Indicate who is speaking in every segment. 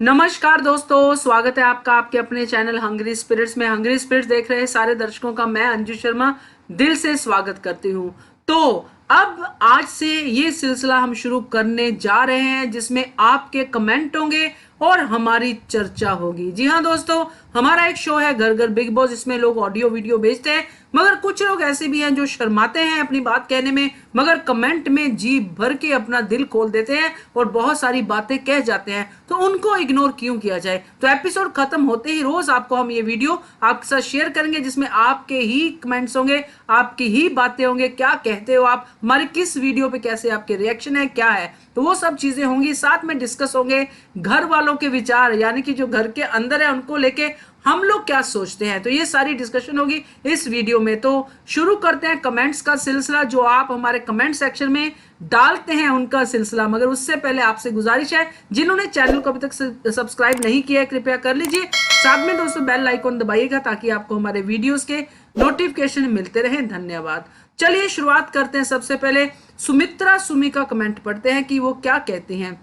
Speaker 1: नमस्कार दोस्तों, स्वागत है आपका आपके अपने चैनल हंग्री स्पिरिट्स में। हंग्री स्पिरिट्स देख रहे सारे दर्शकों का मैं अंजू शर्मा दिल से स्वागत करती हूँ। तो अब आज से ये सिलसिला हम शुरू करने जा रहे हैं जिसमें आपके कमेंट होंगे और हमारी चर्चा होगी। जी हाँ दोस्तों, हमारा एक शो है घर घर बिग बॉस, जिसमें लोग ऑडियो वीडियो भेजते हैं, मगर कुछ लोग ऐसे भी हैं जो शर्माते हैं अपनी बात कहने में, मगर कमेंट में जी भर के अपना दिल खोल देते हैं और बहुत सारी बातें कह जाते हैं। तो उनको इग्नोर क्यों किया जाए। तो एपिसोड खत्म होते ही रोज आपको हम ये वीडियो आपके साथ शेयर करेंगे जिसमें आपके ही कमेंट्स होंगे, आपकी ही बातें होंगे, क्या कहते हो आप, हमारी किस वीडियो पे कैसे आपके रिएक्शन है, क्या है, तो वो सब चीजें होंगी। साथ में डिस्कस होंगे घर वालों के विचार, यानी कि जो घर के अंदर है उनको लेके हम लोग क्या सोचते हैं। तो ये सारी डिस्कशन होगी इस वीडियो में। तो शुरू करते हैं कमेंट्स का सिलसिला, जो आप हमारे कमेंट सेक्शन में डालते हैं उनका सिलसिला। मगर उससे पहले आपसे गुजारिश है, जिन्होंने चैनल को अभी तक सब्सक्राइब नहीं किया है कृपया कर लीजिए। साथ में दोस्तों बेल आइकॉन दबाइएगा ताकि आपको हमारे वीडियोस के नोटिफिकेशन मिलते रहें। धन्यवाद। चलिए शुरुआत करते हैं। सबसे पहले सुमित्रा सुमी का कमेंट पढ़ते हैं कि वो क्या कहती हैं।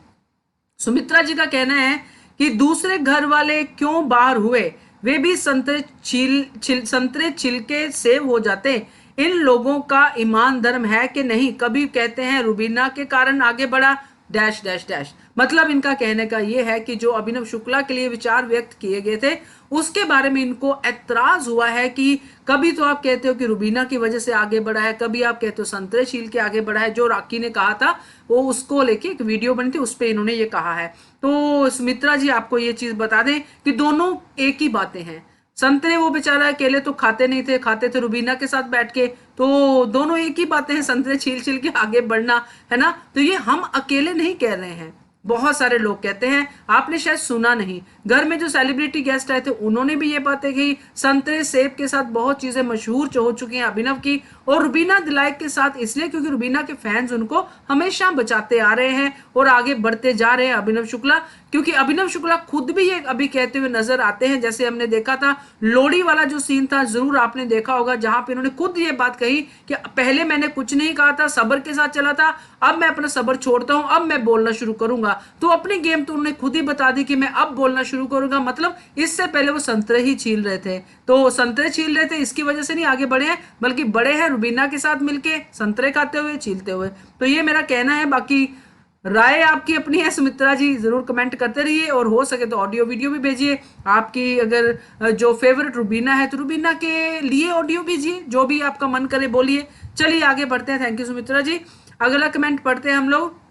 Speaker 1: सुमित्रा जी का कहना है कि दूसरे घर वाले क्यों बाहर हुए, वे भी संतरे छिलके सेव हो जाते। इन लोगों का ईमान धर्म है कि नहीं। कभी कहते हैं रुबीना के कारण आगे बढ़ा डैश डैश डैश। मतलब इनका कहने का यह है कि जो अभिनव शुक्ला के लिए विचार व्यक्त किए गए थे उसके बारे में इनको ऐतराज हुआ है कि कभी तो आप कहते हो कि रुबीना की वजह से आगे बढ़ा है, कभी आप कहते हो संतरे छील के आगे बढ़ा है। जो राखी ने कहा था वो उसको लेके एक वीडियो बनी थी, उस पर इन्होंने ये कहा है। तो सुमित्रा जी आपको ये चीज बता दें कि दोनों एक ही बातें हैं। संतरे वो बेचारा अकेले तो खाते नहीं थे, खाते थे रुबीना के साथ बैठ के। तो दोनों एक ही बातें हैं, संतरे छील छील के आगे बढ़ना, है ना। तो ये हम अकेले नहीं कह रहे हैं, बहुत सारे लोग कहते हैं। आपने शायद सुना नहीं, घर में जो सेलिब्रिटी गेस्ट आए थे उन्होंने भी ये बातें कही। संतरे सेब के साथ बहुत चीजें मशहूर हो चुकी हैं अभिनव की, और रुबीना दिलाइक के साथ इसलिए क्योंकि रुबीना के फैंस उनको हमेशा बचाते आ रहे हैं और आगे बढ़ते जा रहे हैं अभिनव शुक्ला। क्योंकि अभिनव शुक्ला खुद भी ये अभी कहते हुए नजर आते हैं, जैसे हमने देखा था लोहड़ी वाला जो सीन था, जरूर आपने देखा होगा, जहां पे इन्होंने खुद ये बात कही कि पहले मैंने कुछ नहीं कहा था, सब्र के साथ चला था, अब मैं अपना सब्र छोड़ता हूं, अब मैं बोलना शुरू करूंगा। तो अपनी गेम तो उन्होंने खुद ही बता दी कि मैं अब बोलना शुरू करूंगा। मतलब इससे पहले वो संतरे ही छील रहे थे, तो संतरे छील रहे थे इसकी वजह से नहीं आगे बढ़े हैं, बल्कि बड़े हैं रुबीना के साथ मिलके संतरे खाते हुए, छीलते हुए। तो ये मेरा कहना है। बाकी राय आपकी अपनी है सुमित्रा जी, जरूर कमेंट करते रहिए और हो सके तो ऑडियो वीडियो भी भेजिए। आपकी अगर जो फेवरेट रुबीना है तो रुबीना के लिए ऑडियो भेजिए, जो भी आपका मन करे बोलिए। चलिए आगे बढ़ते हैं। थैंक यू सुमित्रा जी। अगला कमेंट पढ़ते हैं हम लोग।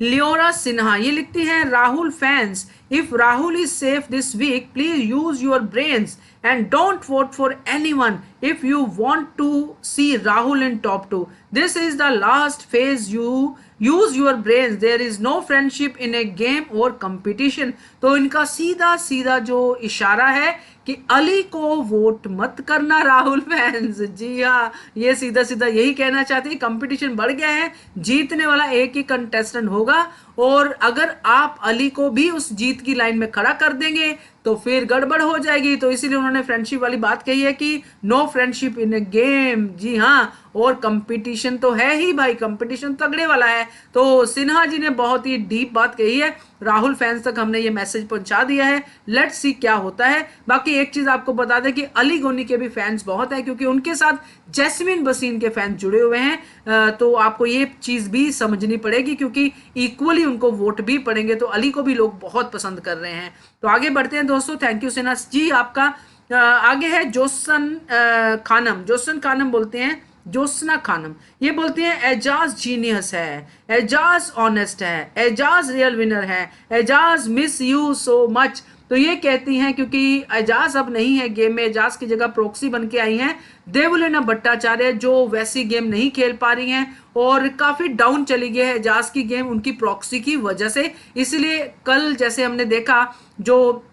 Speaker 1: लियोरा सिन्हा ये लिखती हैं, Rahul fans, if Rahul is safe this week please use your brains and don't vote for anyone if you want to see Rahul in top 2. This is the last phase. You use your brains. There is no friendship in a game or competition. तो इनका सीधा सीधा जो इशारा है कि अली को vote मत करना राहुल फैंस। जी हाँ, ये सीधा सीधा यही कहना चाहते हैं। कंपटीशन बढ़ गया है, जीतने वाला एक ही कंटेस्टेंट होगा, और अगर आप अली को भी उस जीत की लाइन में खड़ा कर देंगे तो फिर गड़बड़ हो जाएगी। तो इसीलिए उन्होंने फ्रेंडशिप वाली बात कही है कि no friendship in a game. जी हाँ, और कंपटीशन तो है ही भाई, कंपटीशन तगड़े वाला है। तो सिन्हा जी ने बहुत ही डीप बात कही है। राहुल फैंस तक हमने ये मैसेज पहुंचा दिया है। लेट्स सी क्या होता है। बाकी एक चीज आपको बता दें कि अली गोनी के भी फैंस बहुत है, क्योंकि उनके साथ जैस्मिन बसीन के फैंस जुड़े हुए हैं। तो आपको ये चीज भी समझनी पड़ेगी, क्योंकि इक्वली उनको वोट भी पड़ेंगे। तो अली को भी लोग बहुत पसंद कर रहे हैं। तो आगे बढ़ते हैं दोस्तों। थैंक यू सिन्हा जी आपका। आगे है जोसन खानम। जोसन खानम बोलते हैं, जोसना खानम ये बोलती हैं, एजाज जीनियस है, एजाज ऑनेस्ट है, एजाज रियल विनर है, Ejaz miss you so much. तो ये कहती हैं क्योंकि एजाज अब नहीं है गेम में, एजाज की जगह प्रोक्सी बन के आई हैं देवलीना भट्टाचार्य, जो वैसी गेम नहीं खेल पा रही हैं और काफी डाउन चली गई है एजाज की गेम उनकी प्रॉक्सी की वजह से। इसलिए कल जैसे हमने देखा, जो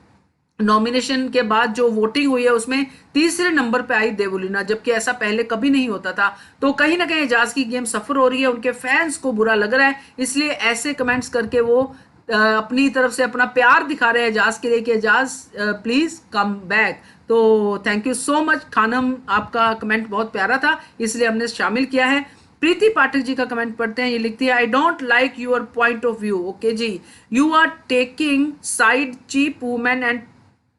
Speaker 1: नॉमिनेशन के बाद जो वोटिंग हुई है उसमें तीसरे नंबर पे आई देवलीना, जबकि ऐसा पहले कभी नहीं होता था। तो कहीं ना कहीं एजाज की गेम सफर हो रही है, उनके फैंस को बुरा लग रहा है, इसलिए ऐसे कमेंट्स करके वो अपनी तरफ से अपना प्यार दिखा रहे हैं एजाज के लिए कि एजाज प्लीज कम बैक। तो thank you so much Khanam, आपका कमेंट बहुत प्यारा था इसलिए हमने शामिल किया है। प्रीति पाठक जी का कमेंट पढ़ते हैं, ये लिखती है I don't like your point of view. Okay जी, you are taking side cheap women and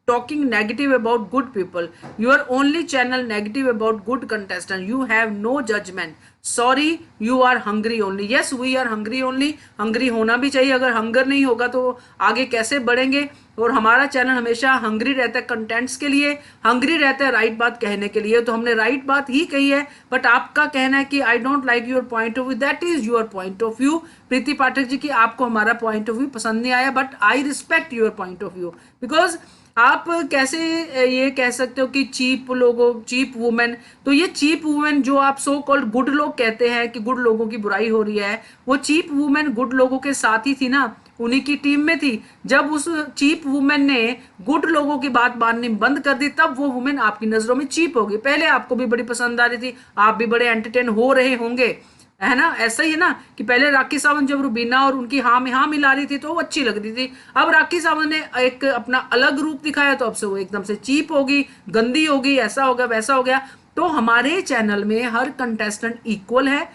Speaker 1: talking negative about good people. Your only channel negative about good contestant. You have no judgment. Sorry, you are hungry only. Yes, we are hungry only. hungry होना भी चाहिए, अगर hunger नहीं होगा तो आगे कैसे बढ़ेंगे। और हमारा चैनल हमेशा हंग्री रहता है कंटेंट्स के लिए, हंग्री रहता है राइट बात कहने के लिए, तो हमने राइट बात ही कही है। बट आपका कहना है कि I don't like your point of view, that is your point of view Preeti Pathak ji, की आपको हमारा पॉइंट ऑफ व्यू पसंद नहीं आया, but I respect your point of view. Because आप कैसे ये कह सकते हो कि चीप लोगों, चीप वुमेन, तो ये चीप वुमेन जो आप सो कॉल्ड गुड लोग कहते हैं कि गुड लोगों की बुराई हो रही है, वो चीप वुमेन गुड लोगों के साथ ही थी ना, उन्हीं की टीम में थी। जब उस चीप वुमेन ने गुड लोगों की बात माननी बंद कर दी, तब वो वुमेन आपकी नजरों में चीप होगी। पहले आपको भी बड़ी पसंद आ रही थी, आप भी बड़े एंटरटेन हो रहे होंगे, है ना। ऐसा ही है ना कि पहले राखी सावंत जब रुबीना और उनकी हाँ में हाँ मिला रही थी तो वो अच्छी लग रही थी। अब राखी सावंत ने एक अपना अलग रूप दिखाया तो अब से वो एकदम से चीप होगी, गंदी होगी, ऐसा हो गया वैसा हो गया। तो हमारे चैनल में हर कंटेस्टेंट इक्वल है।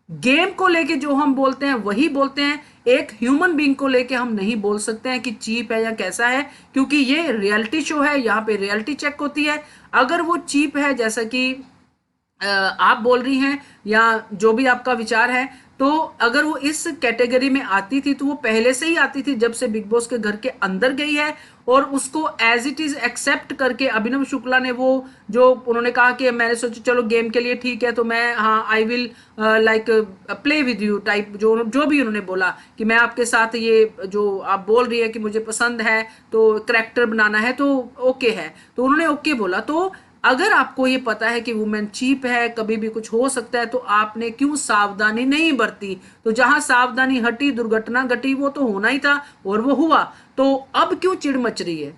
Speaker 1: गेम को लेके जो हम बोलते हैं वही बोलते हैं, एक ह्यूमन बीइंग को लेके हम नहीं बोल सकते हैं कि चीप है या कैसा है, क्योंकि ये रियलिटी शो है, यहाँ पे रियलिटी चेक होती है। अगर वो चीप है जैसा कि आप बोल रही हैं या जो भी आपका विचार है, तो अगर वो इस कैटेगरी में आती थी तो वो पहले से ही आती थी, जब से बिग बॉस के घर के अंदर गई है, और उसको एज इट इज एक्सेप्ट करके अभिनव शुक्ला ने वो जो उन्होंने कहा कि मैंने सोचा चलो गेम के लिए ठीक है तो मैं हाँ I will like play with you type, जो भी उन्होंने बोला कि मैं आपके साथ ये जो आप बोल रही है कि मुझे पसंद है तो करैक्टर बनाना है तो ओके है, तो उन्होंने ओके बोला। तो अगर आपको ये पता है कि वुमेन चीप है, कभी भी कुछ हो सकता है, तो आपने क्यों सावधानी नहीं बरती। तो जहां सावधानी हटी दुर्घटना घटी, वो तो होना ही था और वो हुआ। तो अब क्यों चिड़ मच रही है,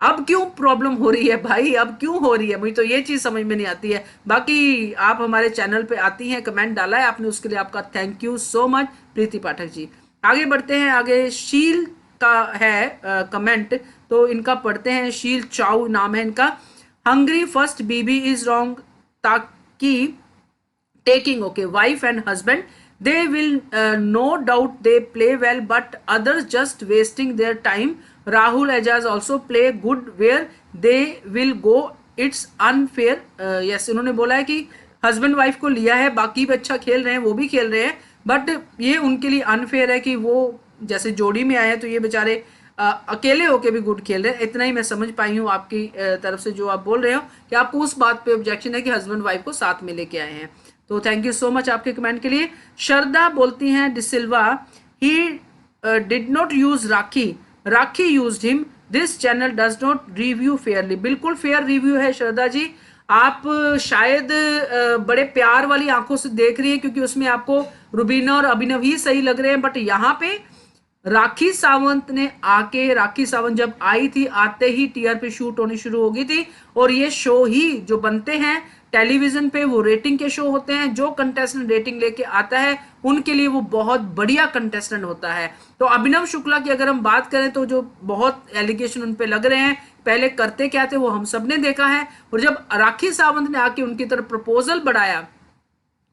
Speaker 1: अब क्यों प्रॉब्लम हो रही है भाई, अब क्यों हो रही है, मुझे तो ये चीज समझ में नहीं आती है। बाकी आप हमारे चैनल पे आती हैं, कमेंट डाला है आपने, उसके लिए आपका थैंक यू सो मच प्रीति पाठक जी। आगे बढ़ते हैं, आगे शील का है कमेंट, तो इनका पढ़ते हैं। शील चाऊ नाम है इनका। Hungry first BB is wrong ताकि taking okay wife and husband they will no doubt they play well but others just wasting their time. Rahul Ejaz also play good where they will go, it's unfair. Yes, उन्होंने बोला है कि husband wife को लिया है, बाकी भी अच्छा खेल रहे हैं, वो भी खेल रहे हैं, बट ये उनके लिए अनफेयर है कि वो जैसे जोड़ी में आए हैं तो ये बेचारे अकेले होके भी गुड खेल रहे हैं। इतना ही मैं समझ पाई हूँ आपकी तरफ से जो आप बोल रहे हो कि आपको उस बात पे ऑब्जेक्शन है कि हस्बैंड वाइफ को साथ में लेके आए हैं। तो थैंक यू सो मच आपके कमेंट के लिए। श्रद्धा बोलती हैं D'Silva, he did not use Rakhi, Rakhi used him, this channel does not review fairly. बिल्कुल फेयर रिव्यू है श्रद्धा जी, आप शायद बड़े प्यार वाली आंखों से देख रही है क्योंकि उसमें आपको रुबीना और अभिनव ही सही लग रहे हैं, बट यहाँ पे राखी सावंत ने आके, राखी सावंत जब आई थी आते ही टीआरपी शूट होनी शुरू हो गई थी। और ये शो ही जो बनते हैं टेलीविजन पे वो रेटिंग के शो होते हैं, जो कंटेस्टेंट रेटिंग लेके आता है उनके लिए वो बहुत बढ़िया कंटेस्टेंट होता है। तो अभिनव शुक्ला की अगर हम बात करें तो जो बहुत एलिगेशन उन पे लग रहे हैं, पहले करते क्या थे वो हम सब ने देखा है, और जब राखी सावंत ने आके उनकी तरफ प्रपोजल बढ़ाया,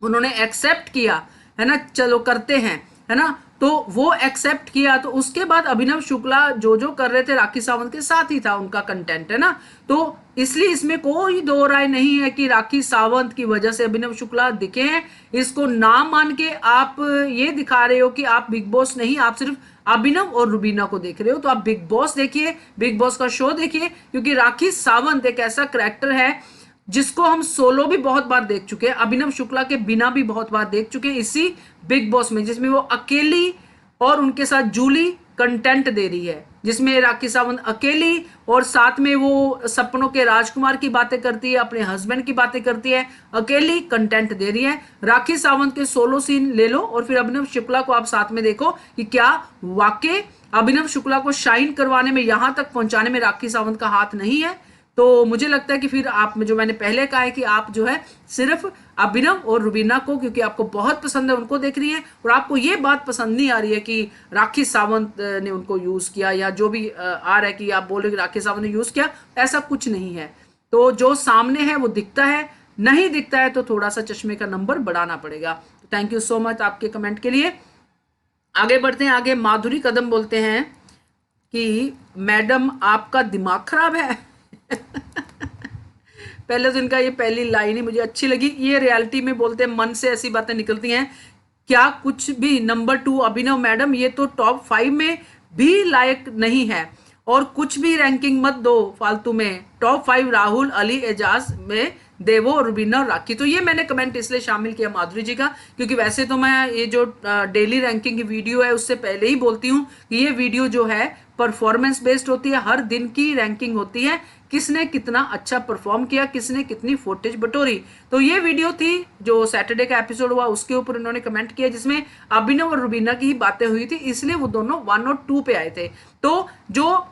Speaker 1: उन्होंने एक्सेप्ट किया, है ना, चलो करते हैं, है ना, तो वो एक्सेप्ट किया, तो उसके बाद अभिनव शुक्ला जो जो कर रहे थे राखी सावंत के साथ ही था उनका कंटेंट, है ना। तो इसलिए इसमें कोई दो राय नहीं है कि राखी सावंत की वजह से अभिनव शुक्ला दिखे हैं। इसको ना मान के आप ये दिखा रहे हो कि आप बिग बॉस नहीं, आप सिर्फ अभिनव और रुबीना को देख रहे हो। तो आप बिग बॉस देखिए, बिग बॉस का शो देखिए, क्योंकि राखी सावंत एक ऐसा करैक्टर है जिसको हम सोलो भी बहुत बार देख चुके हैं, अभिनव शुक्ला के बिना भी बहुत बार देख चुके हैं इसी बिग बॉस में, जिसमें वो अकेली और उनके साथ जूली कंटेंट दे रही है, जिसमें राखी सावंत अकेली और साथ में वो सपनों के राजकुमार की बातें करती है, अपने हस्बैंड की बातें करती है, अकेली कंटेंट दे रही है। राखी सावंत के सोलो सीन ले लो और फिर अभिनव शुक्ला को आप साथ में देखो कि क्या वाकई अभिनव शुक्ला को शाइन करवाने में, यहां तक पहुंचाने में राखी सावंत का हाथ नहीं है। तो मुझे लगता है कि फिर आप, जो मैंने पहले कहा है कि आप जो है सिर्फ अभिनव और रुबीना को, क्योंकि आपको बहुत पसंद है, उनको देख रही है, और आपको ये बात पसंद नहीं आ रही है कि राखी सावंत ने उनको यूज किया, या जो भी आ रहा है कि आप बोल रहे कि राखी सावंत ने यूज किया, ऐसा कुछ नहीं है। तो जो सामने है वो दिखता है, नहीं दिखता है तो थोड़ा सा चश्मे का नंबर बढ़ाना पड़ेगा। थैंक यू सो मच आपके कमेंट के लिए। आगे बढ़ते हैं। आगे माधुरी कदम बोलते हैं कि मैडम आपका दिमाग खराब है। पहले तो इनका ये पहली लाइन ही मुझे अच्छी लगी। ये रियलिटी में बोलते हैं, मन से ऐसी बातें निकलती हैं। क्या कुछ भी नंबर 2 अभिनव मैडम, ये तो टॉप 5 में भी लायक नहीं है, और कुछ भी रैंकिंग मत दो फालतू में। टॉप 5 राहुल, अली, एजाज में देवो, रुबीना और राखी। तो ये मैंने कमेंट इसलिए शामिल किया माधुरी जी का, क्योंकि वैसे तो मैं ये जो डेली रैंकिंग की वीडियो है उससे पहले ही बोलती हूँ कि ये वीडियो जो है परफॉर्मेंस बेस्ड होती है, हर दिन की रैंकिंग होती है, किसने कितना अच्छा परफॉर्म किया, किसने कितनी फुटेज बटोरी। तो ये वीडियो थी जो सैटरडे का एपिसोड हुआ, उसके ऊपर उन्होंने कमेंट किया जिसमें अभिनव और रुबीना की ही बातें हुई थी, इसलिए वो दोनों 1 और 2 पे आए थे। तो जो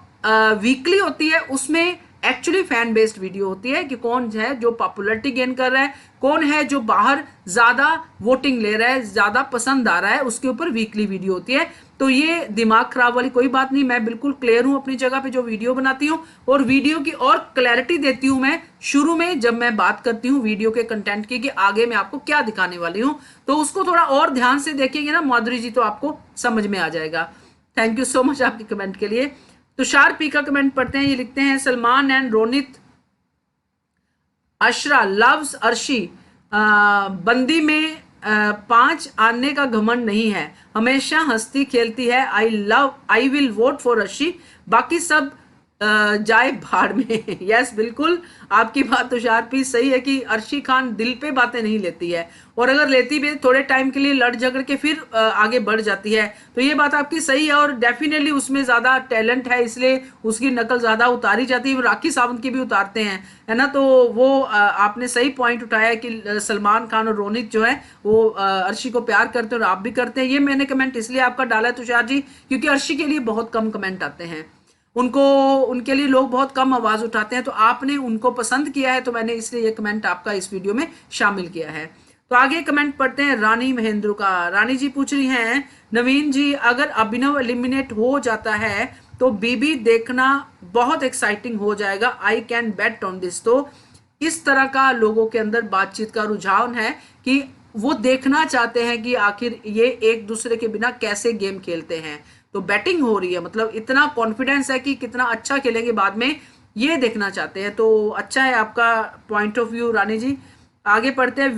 Speaker 1: वीकली होती है उसमें एक्चुअली फैन बेस्ड वीडियो होती है कि कौन है जो पॉपुलैरिटी गेन कर रहा है, कौन है जो बाहर ज्यादा वोटिंग ले रहा है, ज्यादा पसंद आ रहा है, उसके ऊपर वीकली वीडियो होती है। तो ये दिमाग खराब वाली कोई बात नहीं, मैं बिल्कुल क्लियर हूं अपनी जगह पे जो वीडियो बनाती हूं, और वीडियो की और क्लैरिटी देती हूं मैं शुरू में जब मैं बात करती हूं वीडियो के कंटेंट की कि आगे मैं आपको क्या दिखाने वाली हूं। तो उसको थोड़ा और ध्यान से देखिएगा ना माधुरी जी, तो आपको समझ में आ जाएगा। थैंक यू सो मच आपके कमेंट के लिए। तुषार पी का कमेंट पढ़ते हैं। ये लिखते हैं, सलमान एंड रोनित अशरा लव्स अर्शी, बंदी में 5 आने का घमंड नहीं है, हमेशा हंसती खेलती है, I will vote for Arshi, बाकी सब जाए भाड़ में। यस बिल्कुल आपकी बात तुषार पी सही है कि अर्शी खान दिल पे बातें नहीं लेती है, और अगर लेती भी थोड़े टाइम के लिए लड़ झगड़ के फिर आगे बढ़ जाती है। तो ये बात आपकी सही है, और डेफिनेटली उसमें ज्यादा टैलेंट है इसलिए उसकी नकल ज्यादा उतारी जाती है। राखी सावंत की भी उतारते हैं, है ना। तो वो आपने सही पॉइंट उठाया कि सलमान खान और रोनित जो है वो अर्शी को प्यार करते हैं और आप भी करते हैं। ये मैंने कमेंट इसलिए आपका डाला है तुषार जी, क्योंकि अर्शी के लिए बहुत कम कमेंट आते हैं, उनको उनके लिए लोग बहुत कम आवाज उठाते हैं, तो आपने उनको पसंद किया है, तो मैंने इसलिए ये कमेंट आपका इस वीडियो में शामिल किया है। तो आगे कमेंट पढ़ते हैं रानी महेंद्र का। रानी जी पूछ रही हैं, नवीन जी अगर अभिनव एलिमिनेट हो जाता है तो बीबी देखना बहुत एक्साइटिंग हो जाएगा, I can bet on this. तो इस तरह का लोगों के अंदर बातचीत का रुझान है कि वो देखना चाहते हैं कि आखिर ये एक दूसरे के बिना कैसे गेम खेलते हैं। तो बैटिंग हो रही है, मतलब इतना कॉन्फिडेंस है कि कितना अच्छा खेलेंगे बाद में, ये देखना चाहते हैं। तो अच्छा है आपका पॉइंट ऑफ व्यू रानी जी। आगे पढ़ते हैं।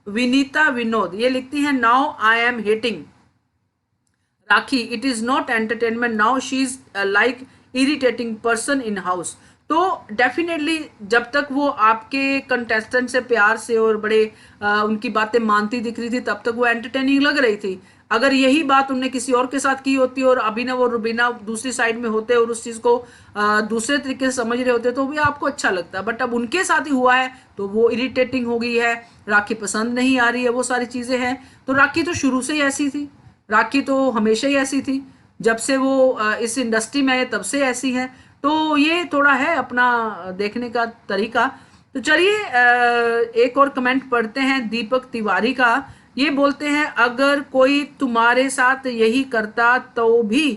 Speaker 1: विनीता विनोद ये लिखती हैं, now I am hating rakhi, it is not entertainment now, she is like irritating person in house. तो डेफिनेटली जब तक वो आपके कंटेस्टेंट से प्यार से और बड़े उनकी बातें मानती दिख रही थी तब तक वो एंटरटेनिंग लग रही थी। अगर यही बात उनने किसी और के साथ की होती और अभिनव और रुबीना दूसरी साइड में होते और उस चीज को दूसरे तरीके से समझ रहे होते तो भी आपको अच्छा लगता, बट अब उनके साथ ही हुआ है तो वो इरिटेटिंग हो गई है, राखी पसंद नहीं आ रही है, वो सारी चीजें हैं। तो राखी तो शुरू से ही ऐसी थी, राखी तो हमेशा ही ऐसी थी, जब से वो इस इंडस्ट्री में आए तब से ऐसी है। तो ये थोड़ा है अपना देखने का तरीका। तो चलिए एक और कमेंट पढ़ते हैं दीपक तिवारी का। ये बोलते हैं, अगर कोई तुम्हारे साथ यही करता तो भी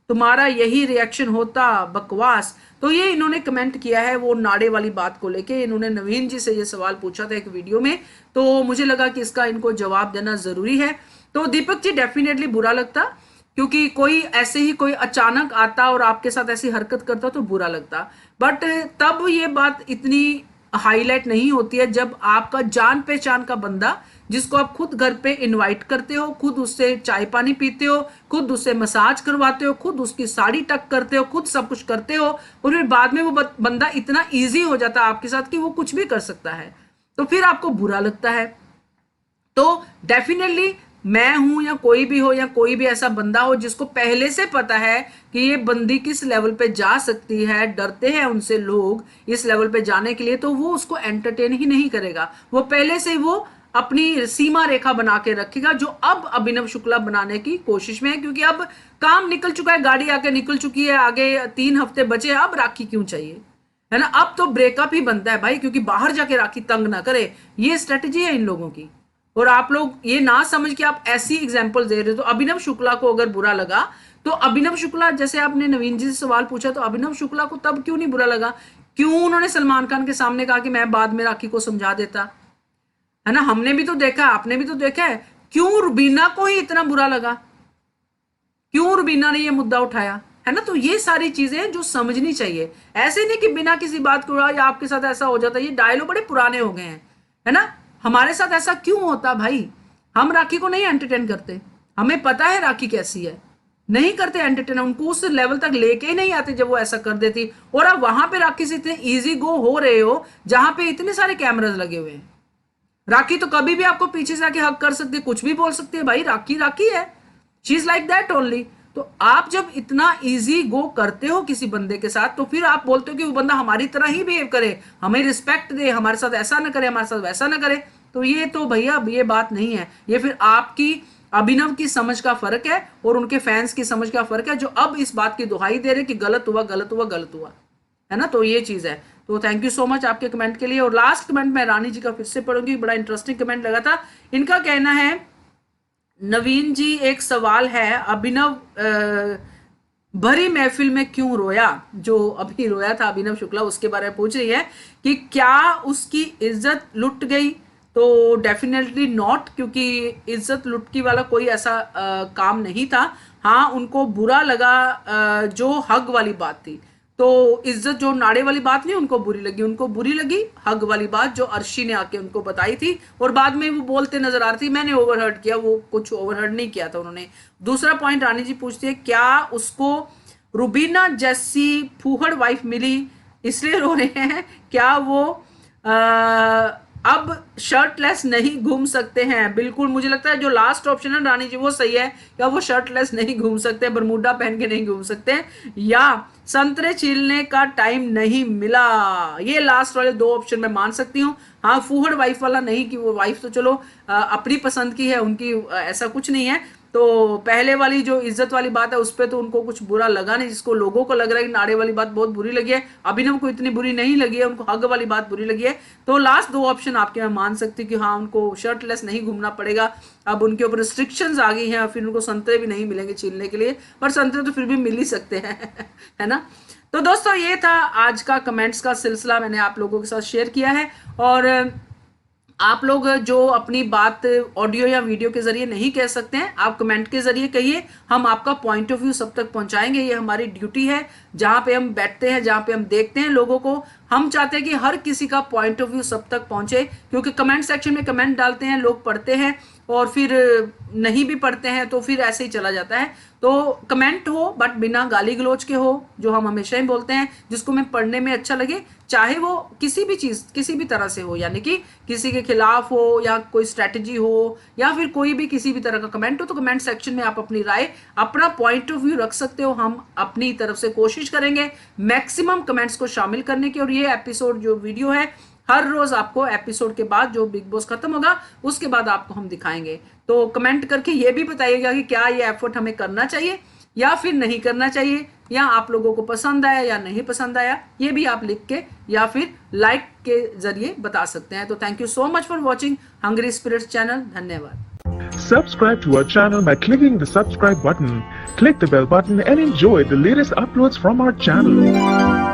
Speaker 1: तुम्हारा यही रिएक्शन होता, बकवास। तो ये इन्होंने कमेंट किया है वो नाड़े वाली बात को लेके। इन्होंने नवीन जी से ये सवाल पूछा था एक वीडियो में, तो मुझे लगा कि इसका इनको जवाब देना जरूरी है। तो दीपक जी डेफिनेटली बुरा लगता, क्योंकि कोई ऐसे ही कोई अचानक आता और आपके साथ ऐसी हरकत करता तो बुरा लगता, बट तब ये बात इतनी हाईलाइट नहीं होती है जब आपका जान पहचान का बंदा, जिसको आप खुद घर पे इनवाइट करते हो, खुद उससे चाय पानी पीते हो, खुद उससे मसाज करवाते हो, खुद उसकी साड़ी टक करते हो, खुद सब कुछ करते हो, और फिर बाद में वो बंदा इतना इजी हो जाता है आपके साथ कि वो कुछ भी कर सकता है, तो फिर आपको बुरा लगता है। तो डेफिनेटली मैं हूं या कोई भी हो या कोई भी ऐसा बंदा हो जिसको पहले से पता है कि ये बंदी किस लेवल पे जा सकती है, डरते हैं उनसे लोग इस लेवल पे जाने के लिए, तो वो उसको एंटरटेन ही नहीं करेगा, वो पहले से वो अपनी सीमा रेखा बना के रखेगा, जो अब अभिनव शुक्ला बनाने की कोशिश में है। क्योंकि अब काम निकल चुका है, गाड़ी आके निकल चुकी है, आगे 3 हफ्ते बचे, अब राखी क्यों चाहिए, है ना। अब तो ब्रेकअप ही बनता है भाई, क्योंकि बाहर जाके राखी तंग ना करे, ये स्ट्रेटेजी है इन लोगों की। और आप लोग ये ना समझ के आप ऐसी एग्जाम्पल दे रहे हो। तो अभिनव शुक्ला को अगर बुरा लगा तो अभिनव शुक्ला, जैसे आपने नवीन जी से सवाल पूछा, तो अभिनव शुक्ला को तब क्यों नहीं बुरा लगा, क्यों उन्होंने सलमान खान के सामने कहा कि मैं बाद में राखी को समझा देता, है ना। हमने भी तो देखा, आपने भी तो देखा है, क्यों रुबीना को ही इतना बुरा लगा, क्यों रुबीना ने ये मुद्दा उठाया, है ना। तो ये सारी चीजें जो समझनी चाहिए, ऐसे नहीं कि बिना किसी बात को या आपके साथ ऐसा हो जाता है, ये डायलॉग बड़े पुराने हो गए हैं, है ना। हमारे साथ ऐसा क्यों होता भाई, हम राखी को नहीं एंटरटेन करते, हमें पता है राखी कैसी है, नहीं करते एंटरटेन, उनको उस लेवल तक लेके ही नहीं आते जब वो ऐसा कर देती। और अब वहां पे राखी से इतने इजी गो हो रहे हो जहां पे इतने सारे कैमरास लगे हुए हैं। राखी तो कभी भी आपको पीछे से आके हक कर सकती है, कुछ भी बोल सकती है, भाई राखी राखी है, she is like that only. तो आप जब इतना इजी गो करते हो किसी बंदे के साथ, तो फिर आप बोलते हो कि वो बंदा हमारी तरह ही बिहेव करे, हमें रिस्पेक्ट दे, हमारे साथ ऐसा ना करे, हमारे साथ वैसा ना करे। तो ये तो भैया ये बात नहीं है, ये फिर आपकी अभिनव की समझ का फर्क है और उनके फैंस की समझ का फर्क है, जो अब इस बात की दुहाई दे रहे कि गलत हुआ गलत हुआ गलत हुआ, है ना। तो ये चीज है। तो थैंक यू सो मच आपके कमेंट के लिए। और लास्ट कमेंट मैं रानी जी का फिर से पढ़ूंगी, बड़ा इंटरेस्टिंग कमेंट लगा था। इनका कहना है, नवीन जी एक सवाल है, अभिनव भरी महफिल में क्यों रोया, जो अभी रोया था अभिनव शुक्ला, उसके बारे में पूछ रही है कि क्या उसकी इज्जत लुट गई। तो डेफिनेटली नॉट, क्योंकि इज्जत लुटकी वाला कोई ऐसा काम नहीं था। हाँ, उनको बुरा लगा जो हग वाली बात थी, तो इज्जत जो नाड़े वाली बात नहीं उनको बुरी लगी, उनको बुरी लगी हग वाली बात जो अर्शी ने आके उनको बताई थी, और बाद में वो बोलते नजर आ रही थी मैंने ओवरहर्ड किया, वो कुछ ओवरहर्ड नहीं किया था उन्होंने। दूसरा पॉइंट रानी जी पूछती है, क्या उसको रुबीना जैसी फूहड़ वाइफ मिली इसलिए रो रहे हैं, क्या वो अब शर्टलेस नहीं घूम सकते हैं। बिल्कुल, मुझे लगता है जो लास्ट ऑप्शन है रानी जी वो सही है, क्या वो शर्टलेस नहीं घूम सकते, बरमूडा पहन के नहीं घूम सकते, या संतरे छीलने का टाइम नहीं मिला। ये लास्ट वाले दो ऑप्शन मैं मान सकती हूँ। हाँ, फूहड़ वाइफ वाला नहीं, कि वो वाइफ तो चलो अपनी पसंद की है उनकी, ऐसा कुछ नहीं है। तो पहले वाली जो इज्जत वाली बात है उस पर तो उनको कुछ बुरा लगा नहीं, जिसको लोगों को लग रहा है कि नाड़े वाली बात बहुत बुरी लगी है, अभिनव को इतनी बुरी नहीं लगी है, उनको हग वाली बात बुरी लगी है। तो लास्ट दो ऑप्शन आपके मैं मान सकती हूँ कि हाँ, उनको शर्टलेस नहीं घूमना पड़ेगा, अब उनके ऊपर रिस्ट्रिक्शंस आ गई हैं, फिर उनको संतरे भी नहीं मिलेंगे छीलने के लिए, पर संतरे तो फिर भी मिल ही सकते हैं है ना। तो दोस्तों ये था आज का कमेंट्स का सिलसिला, मैंने आप लोगों के साथ शेयर किया है। और आप लोग जो अपनी बात ऑडियो या वीडियो के जरिए नहीं कह सकते हैं, आप कमेंट के जरिए कहिए, हम आपका पॉइंट ऑफ व्यू सब तक पहुंचाएंगे। ये हमारी ड्यूटी है, जहां पे हम बैठते हैं, जहां पे हम देखते हैं लोगों को, हम चाहते हैं कि हर किसी का पॉइंट ऑफ व्यू सब तक पहुंचे, क्योंकि कमेंट सेक्शन में कमेंट डालते हैं, लोग पढ़ते हैं और फिर नहीं भी पढ़ते हैं, तो फिर ऐसे ही चला जाता है। तो कमेंट हो बट बिना गाली गलौज के हो, जो हम हमेशा ही बोलते हैं, जिसको हमें पढ़ने में अच्छा लगे, चाहे वो किसी भी चीज किसी भी तरह से हो, यानी कि किसी के खिलाफ हो या कोई स्ट्रैटेजी हो या फिर कोई भी किसी भी तरह का कमेंट हो, तो कमेंट सेक्शन में आप अपनी राय, अपना पॉइंट ऑफ व्यू रख सकते हो। हम अपनी तरफ से कोशिश करेंगे मैक्सिमम कमेंट्स को शामिल करने की। और ये एपिसोड जो वीडियो है, हर रोज आपको एपिसोड के बाद जो बिग बॉस खत्म होगा उसके बाद आपको हम दिखाएंगे। तो कमेंट करके ये भी बताइएगा कि क्या ये एफर्ट हमें करना चाहिए या फिर नहीं करना चाहिए, या आप लोगों को पसंद आया या नहीं पसंद आया, ये भी आप लिख के या फिर लाइक के जरिए बता सकते हैं। तो thank you so much for watching hungry spirits channel. धन्यवाद।
Speaker 2: Subscribe to our channel by clicking the subscribe button. Click the bell button and enjoy the latest uploads from our channel.